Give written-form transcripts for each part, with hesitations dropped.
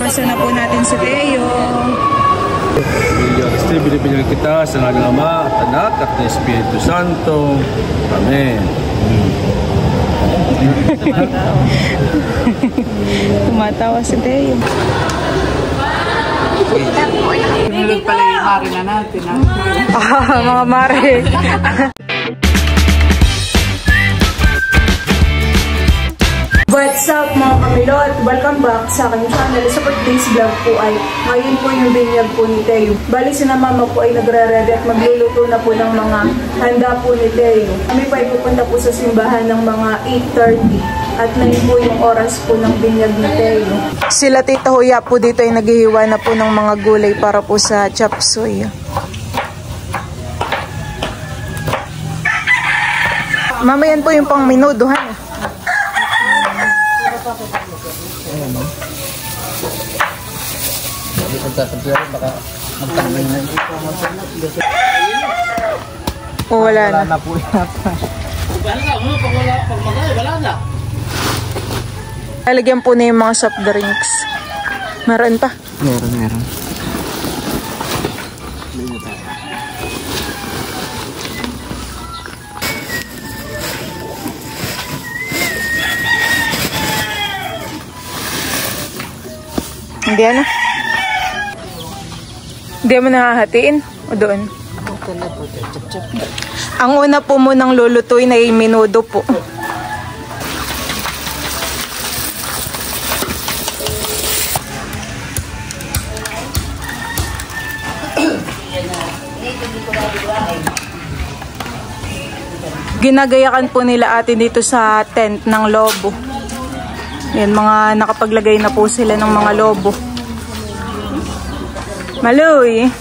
Orasan na po natin si Teo. Binibigyan kita sa ngalan ng Ama at Anak at ng Espiritu Santo. Amen. Tumatawa si Teo. Pinulog pala yung mare na natin. Mga mare. What's up mga kamilot? Welcome back sa aking channel. Sa today's vlog po ay ngayon po yung binyag po ni Teo. Bali si na mama po ay nagre-ready at magluluto na po ng mga handa po ni Teo. Kami po ay pupunta po sa simbahan ng mga 8:30 at 9 po yung oras po ng binyag ni Teo. Sila Tita Huya po dito ay naghihiwa na po ng mga gulay para po sa chop suey. Mama yan po yung pang minudo ha. Wala na. Wala po yata. Wala na. Lalagyan po na yung mga soft drinks. Meron pa? Meron. Hindi ano? Hindi mo nahahatiin? O doon? Ang una po munang lulutuin ay minudo po. Ginagayakan po nila atin dito sa tent ng lobo. Yan, mga nakapaglagay na po sila ng mga lobo. Maloy!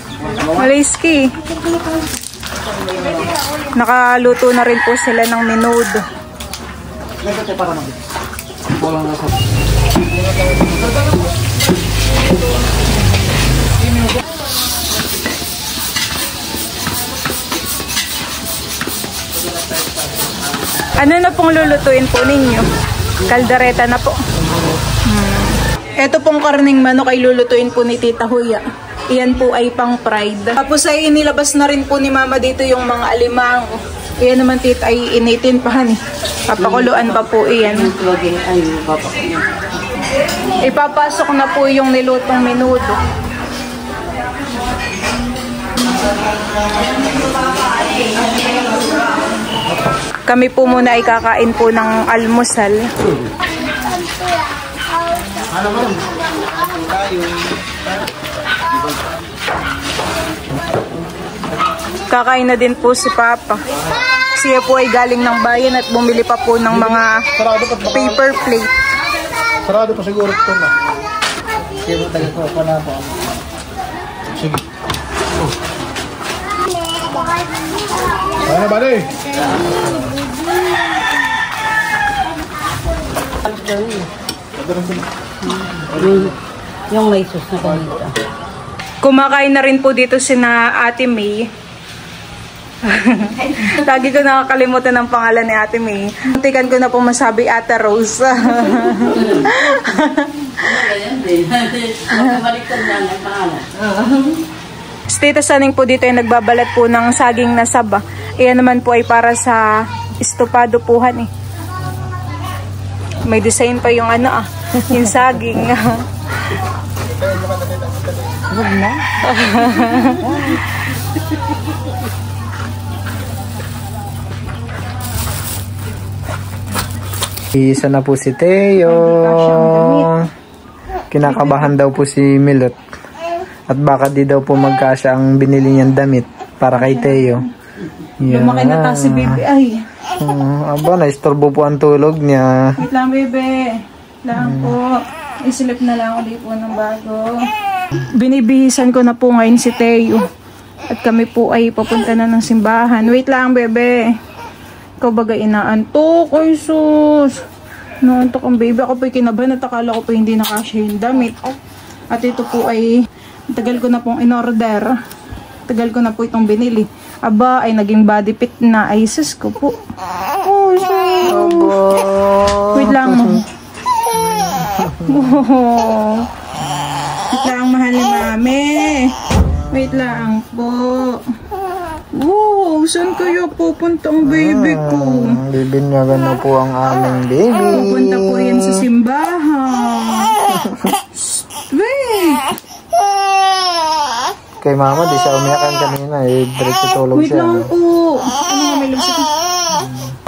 Malayski! Nakaluto na rin po sila ng minudo. Ano na pong lulutuin po ninyo? Kaldereta na po. Ito pong karning manok ay lulutuin po ni Tita Huya. Iyan po ay pang fried. Tapos ay inilabas na rin po ni Mama dito yung mga alimang. Iyan naman Tita ay initin pa ni. Papakuluan pa po iyan. Ipapasok na po yung nilutong minudo. Kami po muna ay kakain po ng almusal. Kakain na din po si Papa. Siya po ay galing ng bayan at bumili pa po ng mga paper plate. Sarado pa siguro ito na. Sige, tagal ko pa na po. Sige. Ano ba rin? Yung may sus na ganito. Kumakain na rin po dito sina Ate May. Lagi ko nakakalimutan ng pangalan ni Ate May. Muntikan ko na po masabi Ate Rose. Tita Saning po dito ay nagbabalat po ng saging na saba. Iyan naman po ay para sa estopado puhan eh. May design pa yung ano yung saging. Huwag na. Isa na po si Teo. Kinakabahan daw po si Milot. At baka di daw po magkasya ang binili niyang damit para kay Teo. Lumaki na ta si Bebe ay. Aba, naistorbo po ang tulog niya. Wait lang Bebe. Lang po. Isilip na lang ako dito ng bago. Binibihisan ko na po ngayon si Teo. At kami po ay papunta na ng simbahan. Wait lang Bebe. Ikaw baga inaantok. Ay sus. Naantok ang baby. Ako po'y kinabahan at akala ko po hindi nakasya yung damit. At ito po ay tagal ko na pong in-order. Tagal ko na po itong binili. Aba, ay naging body fit na. Ay, sus ko po. Oh, sus. Wait lang mo. Oh. kami. Wait lang po. Wow, saan kaya pupunta ang baby ko? Bibinyagan na po ang aming baby. Pupunta po yan sa simbahan. Wait! Kay mama, di siya umiyakan kanina. Diretso tulog Wait siya. lang po. Ano nga may labas ito?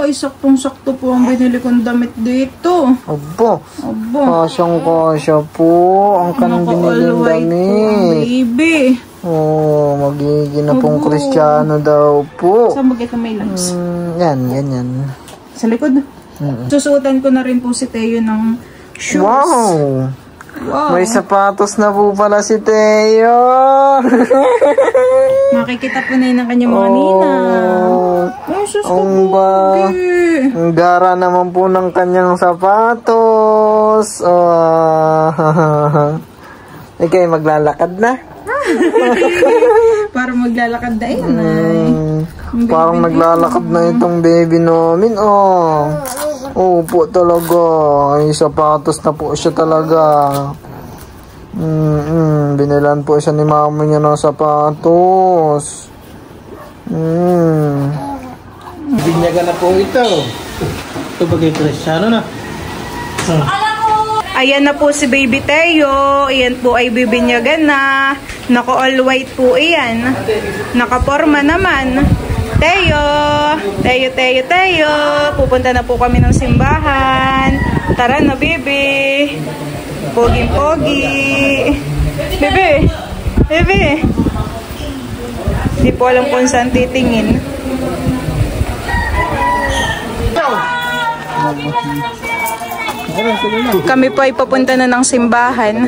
Ay, saktong-sakto po ang binili kong damit dito. Opo. Aba. Kasyang-kasya po. Ang kanang biniling damit. Baby. Oh, magiging na pong Kristiyano daw po. Saan bagay may labas? Yan, ganyan. Sa likod. Susuotan ko na rin po si Teo ng shoes. Wow! Wow. May sapatos na po pala si Teo. Makikita po na yun ang kanyang mga ninang. Ay, sus ko Ang po. ang gara naman po ng kanyang sapatos. Okay, maglalakad na. Para maglalakad na yun ay. Parang naglalakad na itong baby namin. Opo talaga. Ay, sapatos na po siya talaga. Binilan po siya ni mama niya ng sapatos. Binyagan na po ito. Ito bagay Kristiyano na. Ayan na po si Baby Teo. Ayan po ay bibinyagan na. Naka all white po iyan. Nakaporma naman. Teo! Teo, Teo, Teo! Pupunta na po kami ng simbahan. Tara na, baby! Pogi-pogi! Bebe! Bebe! Hindi po alam kung saan titingin. Kami po ay papunta na ng simbahan.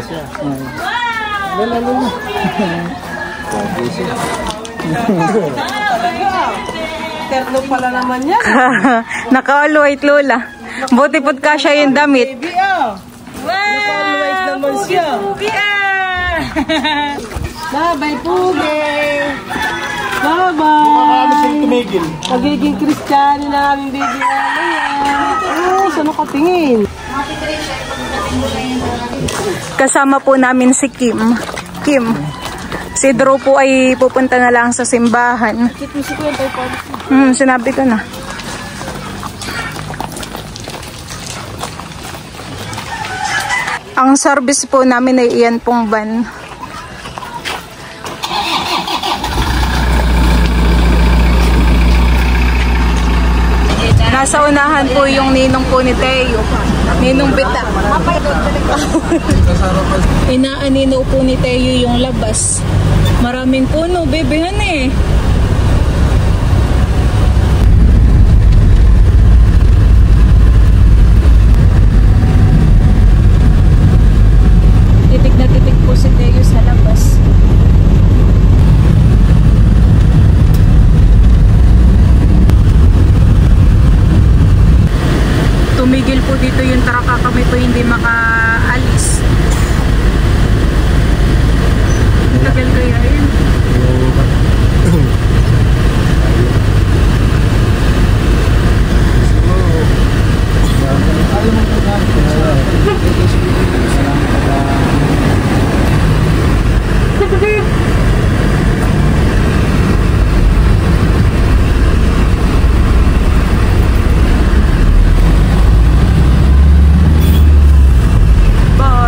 Terno pala naman yan. Naka-all white, Lola. Buti po't kasya yung damit. Baby, oh. Naka-always naman siya. Pugi ah! Bye-bye, Pugi. Bye-bye. Marami siyang tumigil. Magiging Kristiyano na aming baby namin. Saan nakatingin? Kasama po namin si Kim. Kim. Si Drew po ay pupunta na lang sa simbahan. Sinabi ko na. Ang service po namin ay iyan pong van. Nasa unahan po yung ninong po ni Teo. Ninong Bita. Inaanino po ni Teo yung labas. Maraming puno, bebehan eh. Titig na titig po si Teo sa labas. Tumigil po dito yung traka, kami po hindi makaalis. Tagal kaya yun.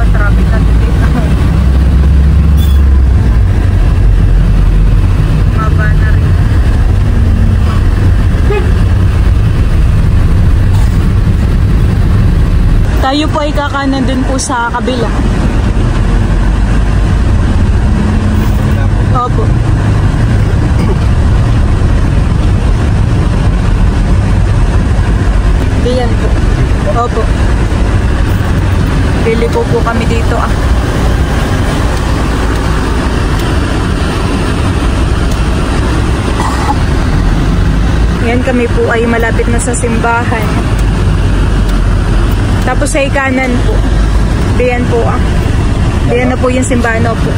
Traffic na dito. Maba na rin. Tayo po ay kakanan din po sa kabila. Opo. Diyan po. Opo. Pili po kami dito ah. Yan, kami po ay malapit na sa simbahan. Tapos ay kanan po. Diyan po ah. Diyan na po yung simbahan po.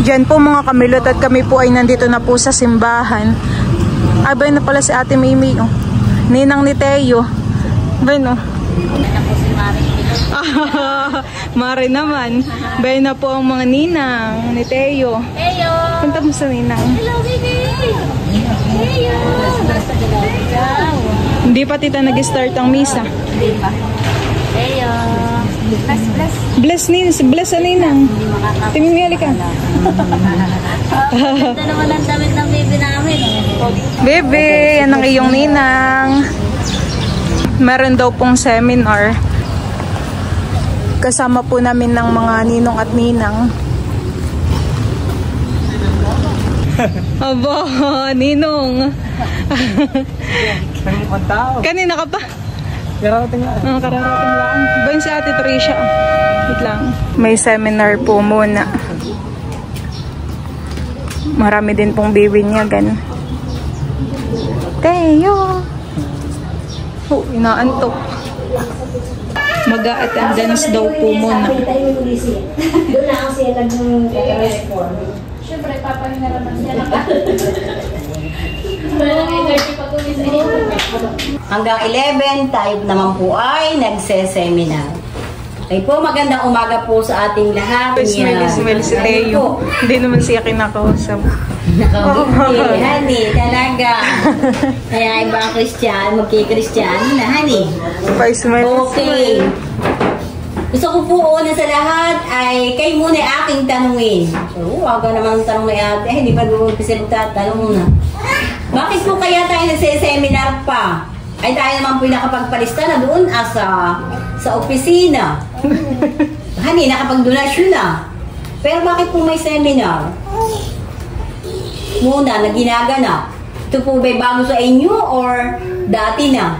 Diyan po mga kamilot at kami po ay nandito na po sa simbahan. Abay na pala si Ate Mimi, oh. Ninang ni Teo. Abay no. Mare naman. Bay na po ang mga ninang ni Teo. Heyo! Punta mo sa ninang. Hello, baby! Heyo! Hindi pa tita nag-start ang misa. Hindi pa. Heyo! Bless, bless. Bless sa ninang. Tingin ka. Ito naman ang damit ng baby namin. Bebe, yan ang iyong ninang. Meron daw pong seminar. Kasama po namin ng mga ninong at ninang. Aba, ninong. Kanina ka pa? Kararating nga. Kararating lang. Ba yun si Ate Tricia? Wait lang. May seminar po muna. Marami din pong bibinyagan. Teo! Oh, inaantok. Mag-a-attendance daw po muna. Doon na ang siya nag-reform. Siyempre, papahinga naman siya. Hanggang 11, tayo naman po ay nagse-seminar. Okay po, magandang umaga po sa ating lahat. Smell si Teo. Hindi naman siya kinakausap. Nakabuti, honey, talaga. Kaya ibang Christian, magkikristiyan na, honey. Okay. Gusto ko po una sa lahat ay kayo muna aking tanungin. Aga naman tanong ni ate. Hindi pa mag-umpisa magtatanong na. Bakit po kaya tayo nagse-seminar pa? Ay tayo naman po nakapagpalista na doon sa opisina. Honey, nakapag-donasyon na. Pero bakit po may seminar? Muna na ginaganap. Ito po ba'y bago sa inyo or dati na?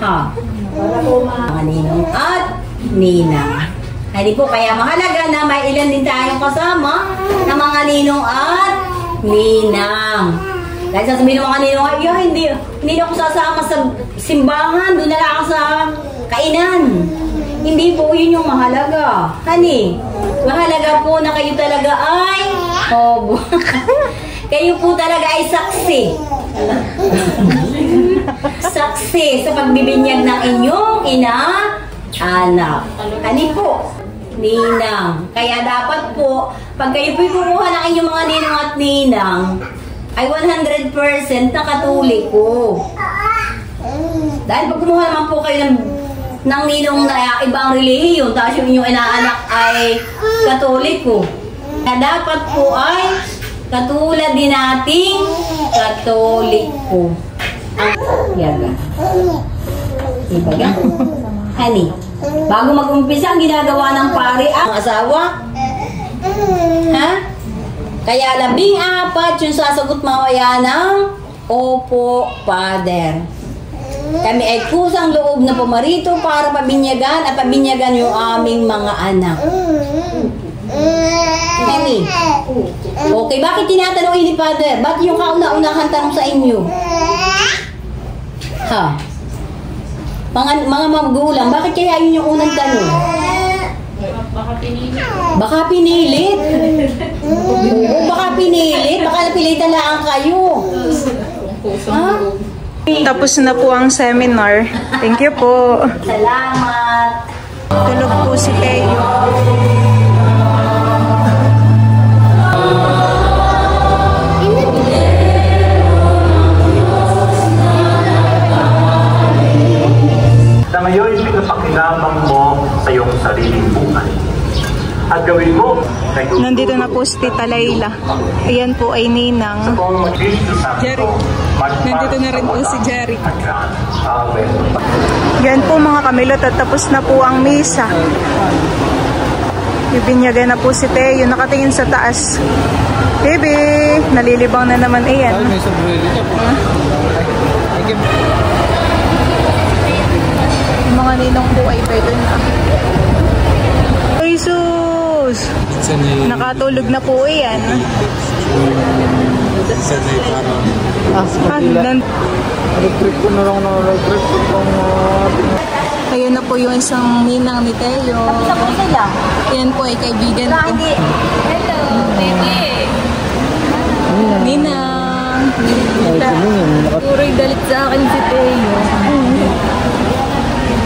Ha? Para po mga ninong at ninang. Hindi po kaya mahalaga na may ilan din tayong kasama na mga ninong at ninang. Dahil sasabihin ng mga ninong, hindi ako sasama sa simbahan, doon na lang ako sa kainan. Hindi po yun yung mahalaga. Honey, mahalaga po na kayo talaga ay kayo po talaga ay saksi. Saksi sa pagbibinyag ng inyong ina-anak. Honey po, ninang. Kaya dapat po, pag kayo po kumuha ng inyong mga ninang at ninang, ay 100% nakatuliko. Dahil pag kumuha naman po kayo ng ninong na ibang relihiyon, tapos yung inyong inaanak ay katoliko. Na dapat po ay katulad din nating katoliko. Ang yaga. Ibaga? Honey, bago mag-umpisa ang ginagawa ng pari ang asawa? Ha? Kaya 14 yung sasagot mamaya ng Opo, Father. Kami ay kusang loob na pumarito para pabinyagan at pabinyagan yung aming mga anak. Honey, okay, bakit tinatanong ni Father? Bakit yung kauna-unahan tanong sa inyo? Ha? Mga magulang, bakit kaya yun yung unang tanong? Baka pinilit. Oo, baka pinilit. Baka napilitan lang kayo. Ha? Tapos na po ang seminar. Thank you po. Salamat. Tulog po si Teo. Na ngayon pinapakinabang mo sa iyong sariling buhay. At gawin mo na Nandito na po si Tita Layla. Ayan po ay ninang. Jerry. Nandito na rin po si Jerry. Yan po mga kamilot at tapos na po ang misa. Bibinyagan na po si Teo. Nakatingin sa taas. Baby! Nalilibang na naman. Ayan. May sobrili niya po. Yung mga ninong po ay pwede na. Ay sus! Nakatulog na po yan. Sanay parang. Electric ko na lang na electric ko pang Ayan na po yung isang ninang ni Teo. Tapos po sila. Ayan po ay kaibigan ko. Hello, baby. Ninang. Puro'y galit sa akin si Teo.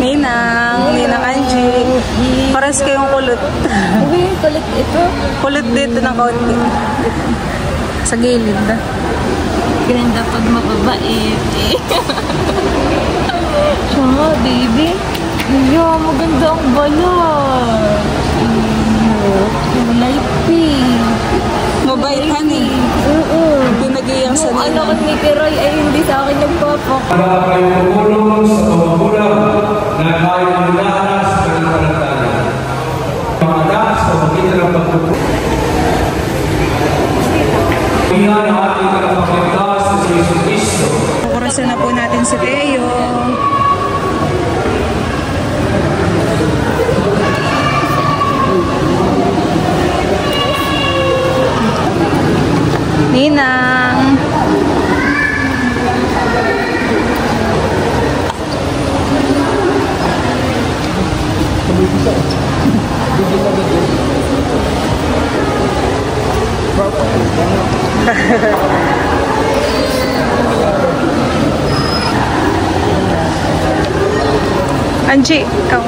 Ninang Angie. Paras kayong kulot. Uy, kulit ito. Kulot dito ng kaunti. Sa gilid. Ganda pag mababait eh. Tsaka, baby. Yeah, maganda ang balat. Kulay pink. Mabait, honey. Oo. Pinag-iyang sa Yung anak ninang. ni Kiroy ay hindi sa akin nagpapak. Para kayo tumulong sa mga magulang na kahit nagdaanas sa kanilang panagdaanan. Mga anak sa pagkita ng pagtutulong. Tingnan ang ating kapagligtas sa Yesus Cristo. Orasan na po natin si Teo. Ninang. Angie, ikaw.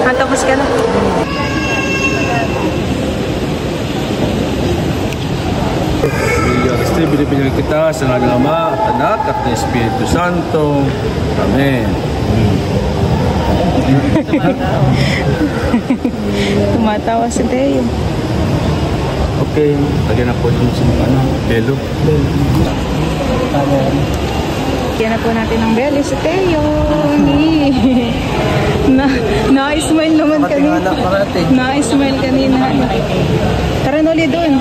Matapos ka na. Binibigyan kita sa ngalan ng Ama at Anak at ng Espiritu Santo. Amen. Tumatawa si Teo. Okay, lagyan na po yung belo. Yan na po natin ng belly si Teo. Na-smile naman kanina. Na-smile kanina. Tara na ulit doon.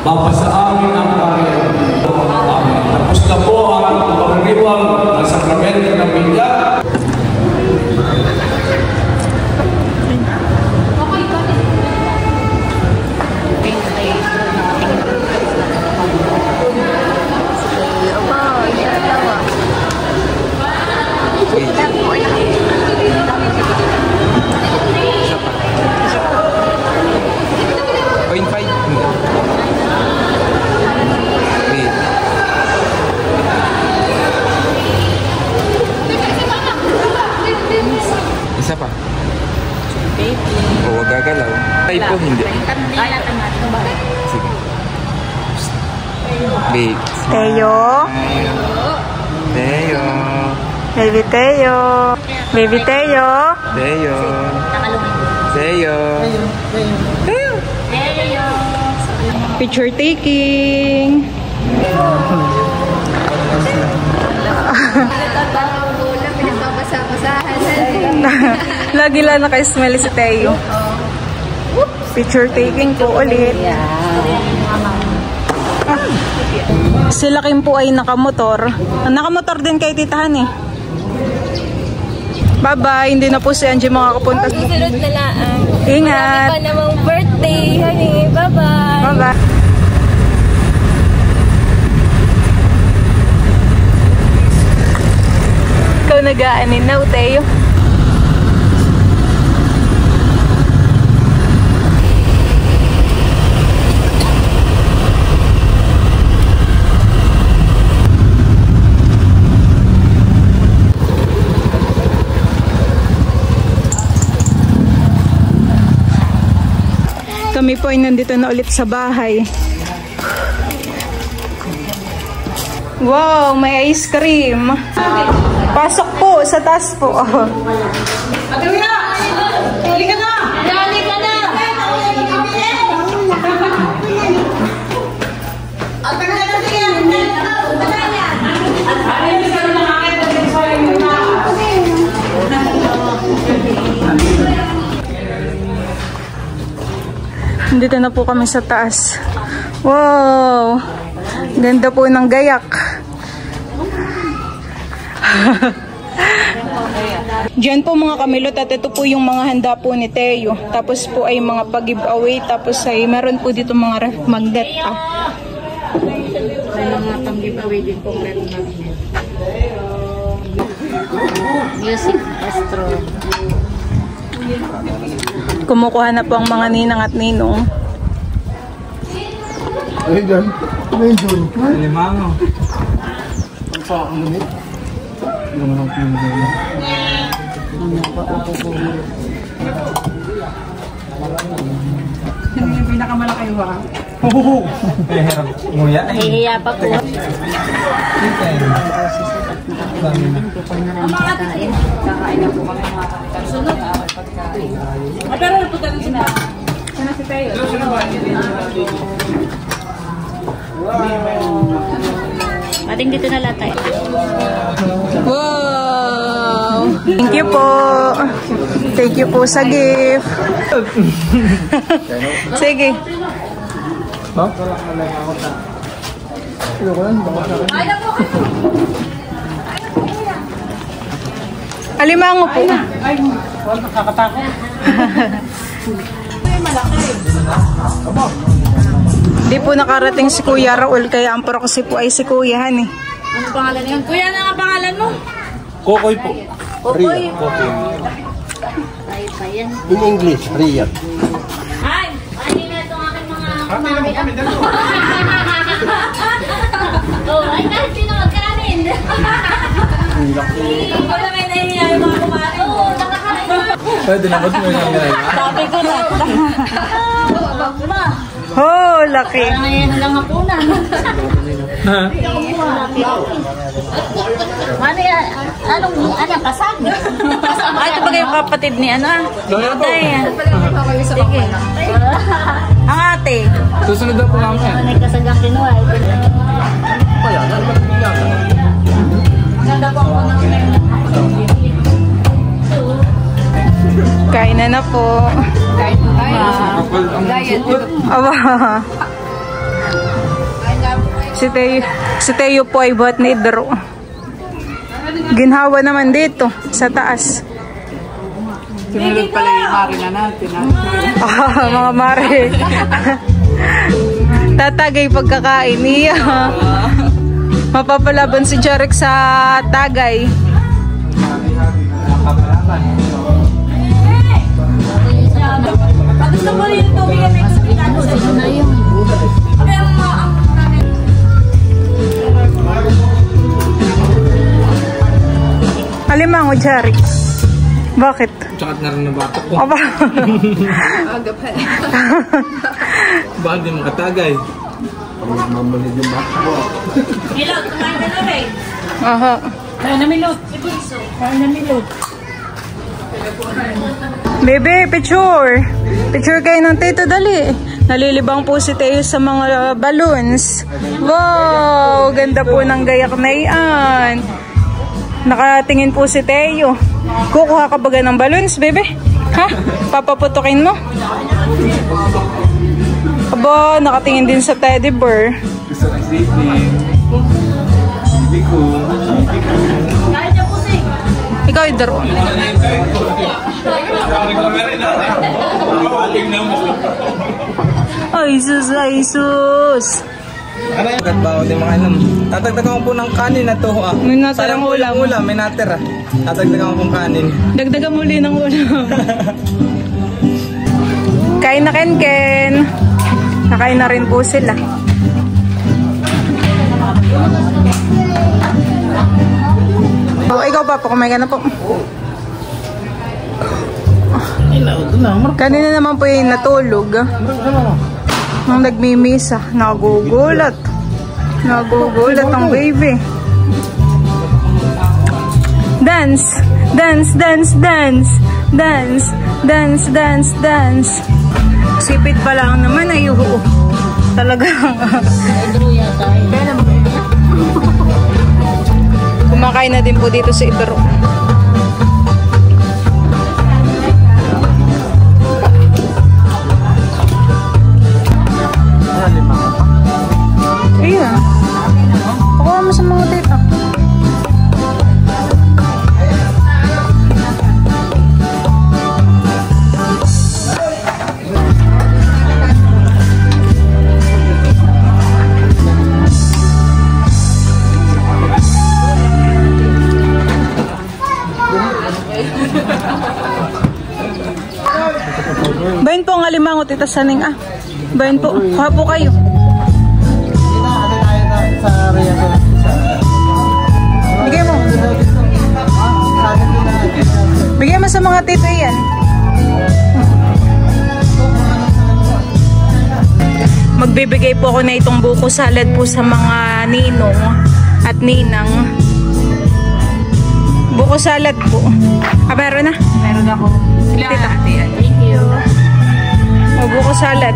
Mapasa amin ang karya. Tapos na po ang pagriwang ng sakramento ng binyag. Isa pa. O, wag gagalaw. Ay po, hindi. Sige. Wait. Teo. Teo. Baby Teo. Baby Teo. Teo. Teo. Picture taking. Lagi lang naka-smell si Teo. Picture taking po ulit. Sila Kim po ay nakamotor. Nakamotor din kay titahan eh. Bye-bye. Hindi na po si Angie makakapunta. Susunod na lang. Ingat. Marami pa namang birthday, honey. Bye-bye. Bye-bye. Ikaw nag-aanin na, Teo. Kami po ay nandito na ulit sa bahay. Wow, may ice cream. Pasok po, sa taas po. Nandito na po kami sa taas. Wow! Ganda po ng gayak. Diyan po mga kamilot at ito po yung mga handa po ni Teo. Tapos po ay mga pag-giveaway. Tapos ay meron po dito mga ref magnet. May mga pang-giveaway din po meron namin. Music Astro. Kumukuha na po ang mga ninang at ninong. Ay, dyan. Ano yun, Jun? Limango. Ang pa, ang lamit. Yung mga pinagay. Yung pinakamalaki ba? Oo. Nguya. Hihiya pa po. Kakain na po kami mga sunod. Pero na po tayo sila. Sana si Tayo. Ating dito na lahat tayo. Wow! Thank you po. Thank you po sa gift. Sige. Ha? Alimango po. Ay, nakakatakot. Di po nakarating si Kuya Raul kaya ang proxy po ay si Kuya Han eh. Ano pangalan niyan? Kuya, ano ang pangalan mo? Kokoy po. Kokoy. Kokoy. Ay, pa yan. In English, Riyad. Ay! Ay, na itong aking mga kumari. Oh, ay, kahit sino magkanin. Wala may nahihiya yung mga kumari. Oo, nakakain na. Pwede na, ba't mo yung ngayon? Sabi ko na. Oh, laki. Parang ngayon lang hapunan. Ano yan? Anong kasag? Ay, ito ba yung kapatid ni ano? Sige. Ang ate. Susunod na po namin. May kasagang kinuha. Ganda po ako ng Kain na po. kahit tayo. Aba. Si Teo po ay buhat ni Idro. Ginhawa naman dito sa taas. Sinulog pala yung marina natin. Mga mare. Tatagay pagkakain niya. Mapapalaban si Jarek sa tagay. Gusto mo rin ito, bigyan may kasapitado sa inyo na yung kaya ang namin. Alimango, Jarek. Bakit? Tsakat na rin na batok ko. Aba. Baka di makatagay. Mamanid yung batok ko. Milot, kumain ka na rin. Aha. Kaya na Milot. Ibunso. Kaya na Milot. Bebe, picture. Picture kayo ng Tito, dali. Nalilibang po si Teo sa mga balloons. Wow, ganda po ng gayak na iyan. Nakatingin po si Teo. Kukuha ka baga ng balloons, bebe? Ha? Papaputukin mo? Aba, nakatingin din sa teddy bear. Gusto ng sleeping. Hindi ko. Kaya niya po sing. Ikaw, Idro. Ay, sus, ay, sus. Ano yung katbaho din mga inom? Tatagdagan ko po ng kanin na to. May natirang ulam. May natira. Tatagdagan ko pong kanin. Dagdagan muli ng ulam. Kain na, Ken. Nakain na rin po sila. Oh, ikaw pa po, kumain ka na po. Kanina naman po yung natulog. Nung nagmimisa, nagugulat. Nagugulat ang baby. Dance, dance, dance, dance. Dance, dance, dance, dance. Sipit pa lang naman ay talagang kumakain na din po dito sa Idro. mo, Tita Saning. Bayan po. Kuha po kayo. Bigay mo. Bigay mo sa mga tito yan. Magbibigay po ako na itong buko salad po sa mga ninong at ninang. Buko salad po. Meron na? Meron ako. Tita. Thank you. Buko salad.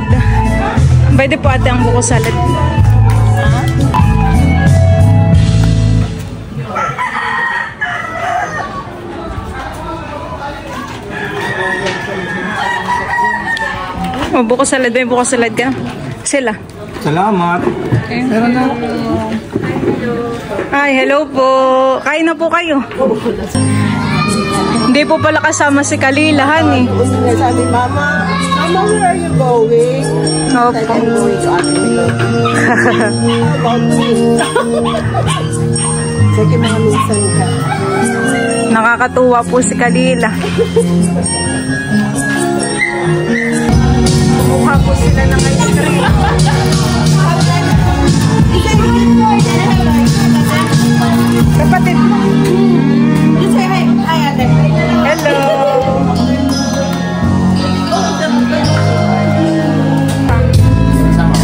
Pwede po ate ang buko salad. Buko salad ba? Buko salad ka? Sila. Salamat. Meron na. Ay, hello po. Kain na po kayo. Hindi po pala kasama si Kalilahan eh. Sabi, Mama, where are you going? Opo. Sige, mga minsan ka. Nakakatuwa po si Kalila. Mukha po sila ng ice cream. Kapatid mo. Hello.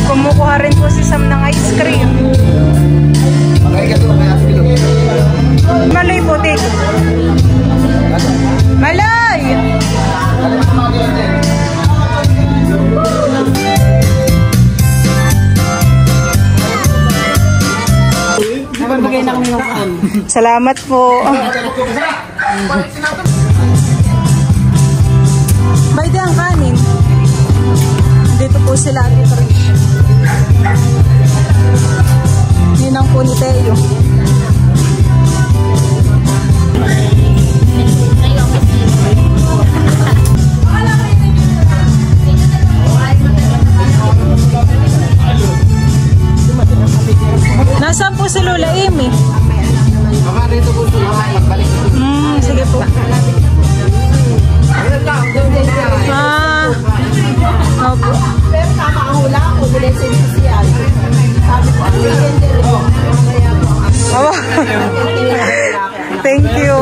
Kumukuha rin po si Sam ng ice cream. Malay po, Tito. Malay! Salamat po. Bayde ang kanin. Dito po sila dito rin. Ninang po ni Teo. Nasaan po si Lola Amy? Sige po. Opo. Pero tama ang hula ako, bilesin siya. Sabi ko, thank you.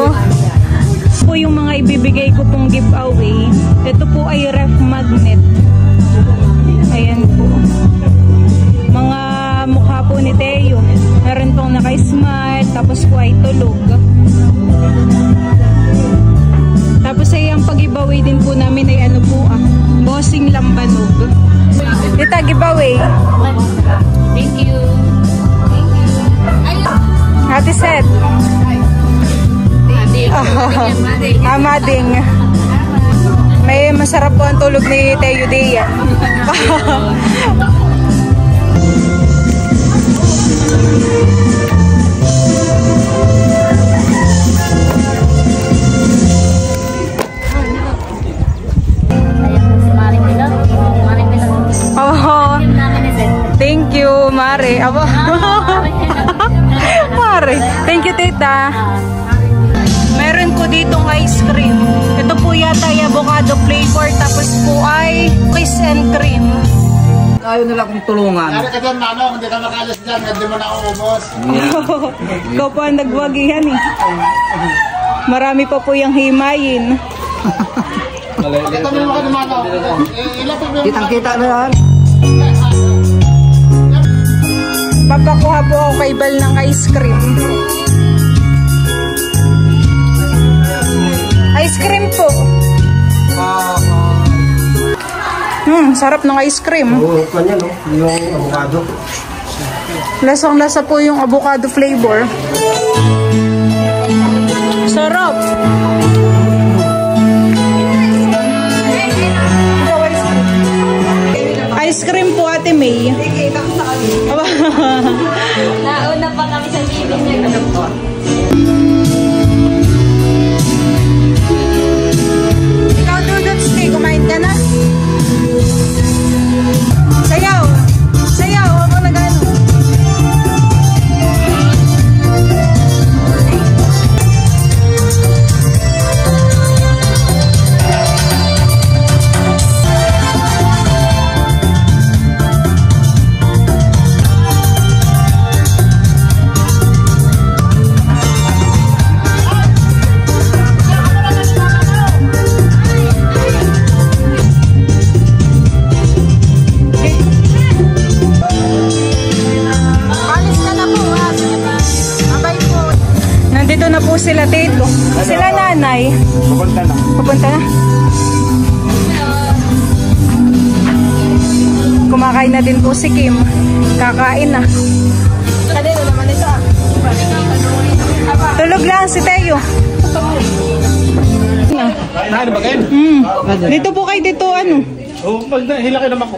Po yung mga ibibigay ko pong giveaway. Ito po ay ref magnet. Ayan po. Mga mukha po ni Teo. Meron pong naka-smart, tapos po ay tulog. Tapos ay ang pag-giveaway din po namin ay ano po bossing lambanog. Tita, giveaway. Thank you. Ate Seth. Mading. May masarap po ang tulog ni Teo Dea. Thank you, Mare. Mare. Thank you, Tita. Meron po ditong ice cream. Ito po yata ay avocado flavor. Tapos po ay cookies and cream. Ayaw nila akong tulungan. Kaya ka dyan, Manong. Hindi ka makalas dyan. Hindi mo na uubos. Ikaw po ang nagwagihan eh. Marami pa po yung himayin. Kita mo yung mga Manong. Kitang-kita na yan. Papakuha po ako kay Bal ng ice cream. Ice cream po. Sarap ng ice cream. Kanya, no? Yung avocado. Lasang-lasa po yung avocado flavor. Sarap. Ice cream po, Ate May. Nauna pa kami sa TV niya. Ikaw, Dudut, kumain ka na? Sayaw! Sayaw! Ako nag-ano? Nandito na po sila tito. Sila nanay. Pupunta na. Pupunta na. Kumakain na din po si Kim. Kakain na. Kanino naman ito? Tulog lang si Teo. Ano ba kayo? Dito po kayo, dito ano? Oo, hila kayo naman ko.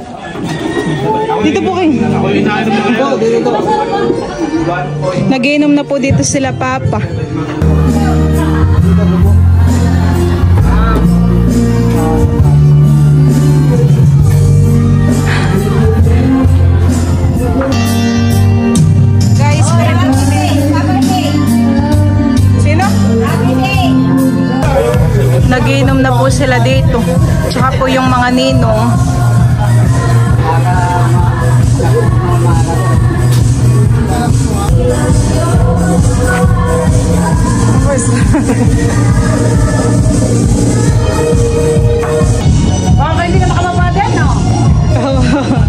Dito po kayo. Ako inaanom na kayo. Dito. Nag-inom na po dito sila Papa. Guys, sino? Nag-inom na po sila dito. Tsaka po yung mga ninong. Baka hindi ka nakababa din, no?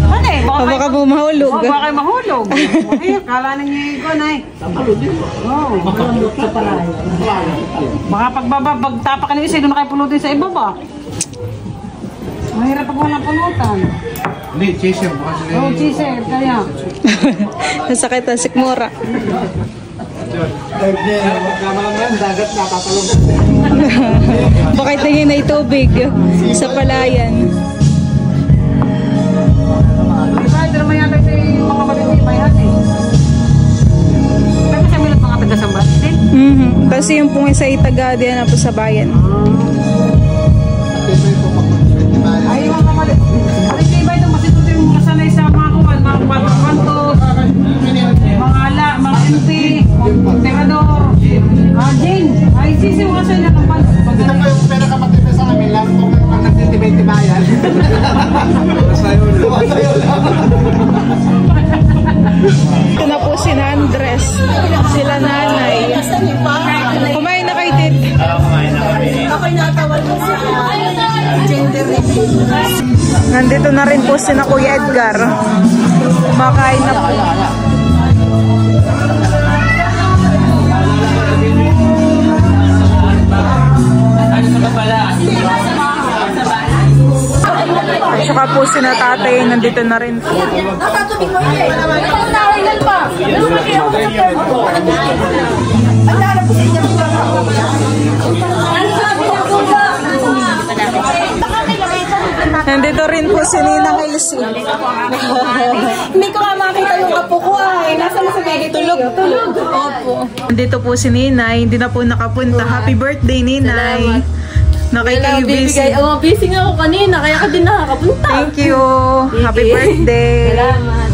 Ano eh? Baka po mahulog. Baka kayo mahulog. Eh, kala na niyo ko na eh. Oo. Sa palay. Baka pagbaba, pagtapa ka ng isa, doon na kayo pulutin sa ibaba. Mahirap pag walang pulutan. Hindi, chaser. Oo, chaser. Kaya. Nasakit ang sikmura. Dagat na tatalong. Bakit tingin na itubig sa palayan? Diba, ito naman yata ito yung mga malilipa yan eh. Pero siya milat mga taga-sambat din. Kasi yung pong isa itaga diyan na po sa bayan. Ay, yung mga malilipa ito, masituto yung mga sanay sa mga kuwan, mga kwantos, mga MP, Terador, Jane. Ay, sisiwasan na ng pantos. Ito po yung pinakamatipid sa amin lang kung nagtitibay-tibayan. Ito na po si Andres, sila nanay. Kumain na kayo, Tit? Ako'y natawal mo sa gender review. Nandito na rin po si na Kuya Edgar. Kumakain na po. Saka po si na tatay, nandito na rin po. Natatubig mo yun eh. Ito na, ilan pa? Ano ba kaya ako sa third ko? Ang lalap sa inyo. Nandito rin po si Ninang Elsie. Hindi ko nga makita yung apo ko ay. Nasa sa baby? Tulog. Opo. Nandito po si Ninay, hindi na po nakapunta. Happy birthday, Ninay. Nakikayo busy. Busy nga ako kanina, kaya ka din nakakapunta. Thank you. Happy birthday. Salamat.